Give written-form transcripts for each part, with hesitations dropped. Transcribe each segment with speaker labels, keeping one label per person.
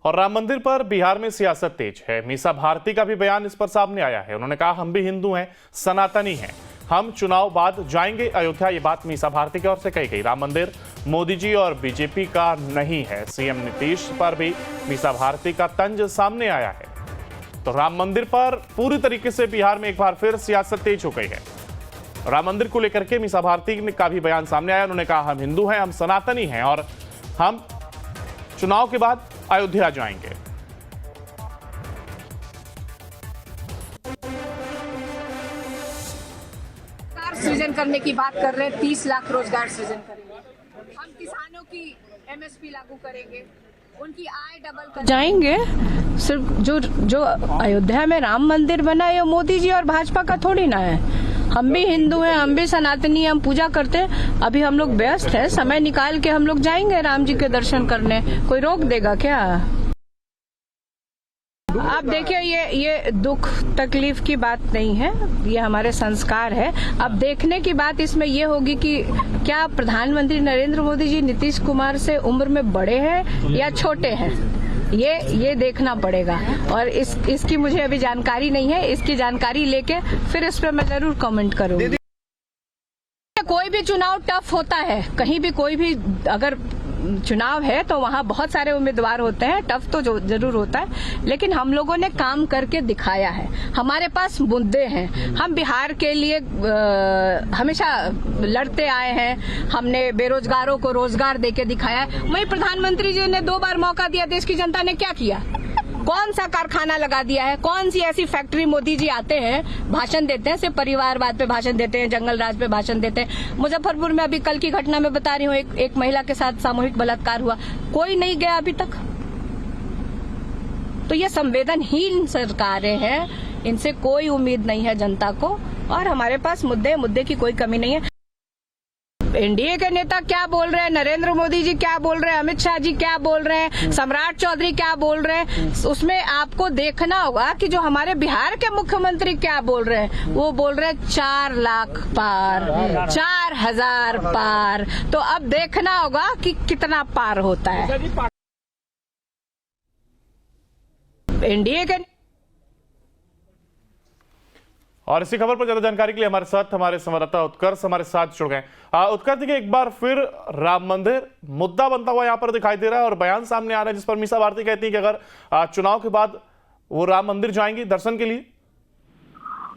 Speaker 1: और राम मंदिर पर बिहार में सियासत तेज है। मीसा भारती का भी बयान इस पर सामने आया है। उन्होंने कहा हम भी हिंदू हैं, सनातनी हैं, हम चुनाव बाद जाएंगे अयोध्या। ये बात मीसा भारती की ओर से कही गई। राम मंदिर मोदी जी और बीजेपी का नहीं है। सीएम नीतीश पर भी मीसा भारती का तंज सामने आया है। तो राम मंदिर पर पूरी तरीके से बिहार में एक बार फिर सियासत तेज हो गई है। राम मंदिर को लेकर के मीसा भारती का भी बयान सामने आया। उन्होंने कहा हम हिंदू हैं, हम सनातनी हैं और हम चुनाव के बाद अयोध्या जाएंगे।
Speaker 2: सृजन करने की बात कर रहे हैं, 30 लाख रोजगार सृजन करेंगे। हम किसानों की एमएसपी लागू करेंगे, उनकी आय डबल कर
Speaker 3: जाएंगे। सिर्फ जो अयोध्या में राम मंदिर बना है मोदी जी और भाजपा का थोड़ी ना है। हम भी हिंदू हैं, हम भी सनातनी हैं, हम पूजा करते हैं। अभी हम लोग व्यस्त हैं, समय निकाल के हम लोग जाएंगे राम जी के दर्शन करने। कोई रोक देगा क्या? आप देखिए, ये दुख तकलीफ की बात नहीं है, ये हमारे संस्कार है। अब देखने की बात इसमें ये होगी कि क्या प्रधानमंत्री नरेंद्र मोदी जी नीतीश कुमार से उम्र में बड़े हैं या छोटे हैं, ये देखना पड़ेगा। और इसकी मुझे अभी जानकारी नहीं है। इसकी जानकारी लेके फिर इस पर मैं जरूर कमेंट करूंगी। कोई भी चुनाव टफ होता है, कहीं भी कोई भी अगर चुनाव है तो वहाँ बहुत सारे उम्मीदवार होते हैं, टफ तो जरूर होता है, लेकिन हम लोगों ने काम करके दिखाया है। हमारे पास मुद्दे हैं, हम बिहार के लिए हमेशा लड़ते आए हैं। हमने बेरोजगारों को रोजगार देके दिखाया है। वहीं प्रधानमंत्री जी ने 2 बार मौका दिया, देश की जनता ने क्या किया? कौन सा कारखाना लगा दिया है? कौन सी ऐसी फैक्ट्री? मोदी जी आते हैं, भाषण देते हैं, सिर्फ परिवारवाद पे भाषण देते हैं, जंगल राज पे भाषण देते हैं। मुजफ्फरपुर में अभी कल की घटना में बता रही हूँ, एक महिला के साथ सामूहिक बलात्कार हुआ, कोई नहीं गया अभी तक। तो ये संवेदनहीन सरकारें हैं, इनसे कोई उम्मीद नहीं है जनता को। और हमारे पास मुद्दे की कोई कमी नहीं है। एनडीए के नेता क्या बोल रहे हैं, नरेंद्र मोदी जी क्या बोल रहे हैं, अमित शाह जी क्या बोल रहे हैं, सम्राट चौधरी क्या बोल रहे हैं, उसमें आपको देखना होगा कि जो हमारे बिहार के मुख्यमंत्री क्या बोल रहे हैं। वो बोल रहे हैं 4 लाख पार, 4000 पार। तो अब देखना होगा कि कितना पार होता है। एनडीए के
Speaker 1: और इसी खबर पर ज्यादा जानकारी के लिए हमारे साथ हमारे संवाददाता उत्कर्ष हमारे साथ जुड़ गए। उत्कर्ष, देखिए एक बार फिर राम मंदिर मुद्दा बनता हुआ यहाँ पर दिखाई दे रहा है और बयान सामने आ रहा है जिस पर मीसा भारती कहती है कि अगर चुनाव के बाद वो राम मंदिर जाएंगी दर्शन के लिए।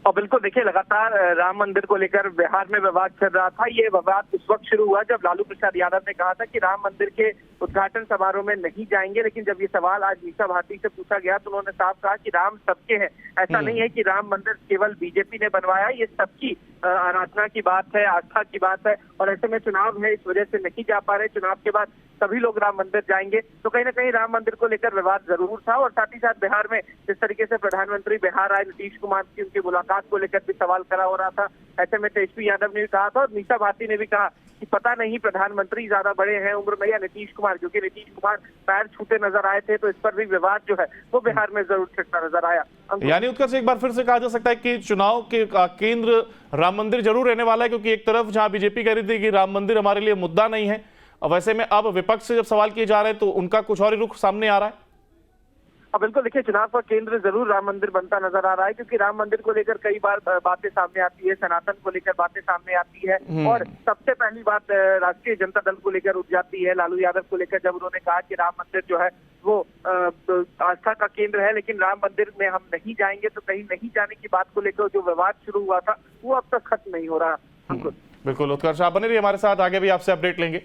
Speaker 4: और बिल्कुल देखिए, लगातार राम मंदिर को लेकर बिहार में विवाद चल रहा था। ये विवाद उस वक्त शुरू हुआ जब लालू प्रसाद यादव ने कहा था कि राम मंदिर के उद्घाटन समारोह में नहीं जाएंगे। लेकिन जब ये सवाल आज मीसा भारती से पूछा गया तो उन्होंने साफ कहा कि राम सबके हैं। ऐसा नहीं है कि राम मंदिर केवल बीजेपी ने बनवाया, ये सबकी आराधना की बात है, आस्था की बात है। और ऐसे में चुनाव है, इस वजह से नहीं जा पा रहे। चुनाव के बाद सभी लोग राम मंदिर जाएंगे। तो कहीं ना कहीं राम मंदिर को लेकर विवाद जरूर था। और साथ ही साथ बिहार में जिस तरीके से प्रधानमंत्री बिहार आए, नीतीश कुमार की उनकी मुलाकात को लेकर भी सवाल करा हो रहा था। ऐसे में तेजस्वी यादव ने भी कहा था और मीसा भारती ने भी कहा कि पता नहीं प्रधानमंत्री ज्यादा बड़े हैं उम्र में या नीतीश कुमार, क्योंकि नीतीश कुमार पैर छूते नजर आए थे। तो इस पर भी विवाद जो है वो बिहार में जरूर छिड़ता नजर आया।
Speaker 1: यानी उत्कर्ष, एक बार फिर से कहा जा सकता है कि चुनाव के केंद्र राम मंदिर जरूर रहने वाला है, क्योंकि एक तरफ जहां बीजेपी कह रही थी कि राम मंदिर हमारे लिए मुद्दा नहीं है, और वैसे में अब विपक्ष से जब सवाल किए जा रहे हैं तो उनका कुछ और ही रुख सामने आ रहा है।
Speaker 4: अब बिल्कुल देखिए, चुनाव का केंद्र जरूर राम मंदिर बनता नजर आ रहा है, क्योंकि राम मंदिर को लेकर कई बार बातें सामने आती है, सनातन को लेकर बातें सामने आती है। और सबसे पहली बात राष्ट्रीय जनता दल को लेकर उठ जाती है, लालू यादव को लेकर, जब उन्होंने कहा कि राम मंदिर जो है वो आस्था का केंद्र है, लेकिन राम मंदिर में हम नहीं जाएंगे। तो कहीं नहीं जाने की बात को लेकर जो विवाद शुरू हुआ था वो अब तक खत्म नहीं हो रहा।
Speaker 1: बिल्कुल उत्कर्ष, आप बने रहिए हमारे साथ, आगे भी आपसे अपडेट लेंगे।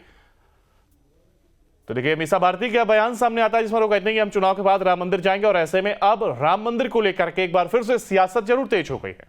Speaker 1: तो देखिए मीसा भारती का बयान सामने आता है जिसमें वो कहते हैं कि हम चुनाव के बाद राम मंदिर जाएंगे, और ऐसे में अब राम मंदिर को लेकर के एक बार फिर से सियासत जरूर तेज हो गई है।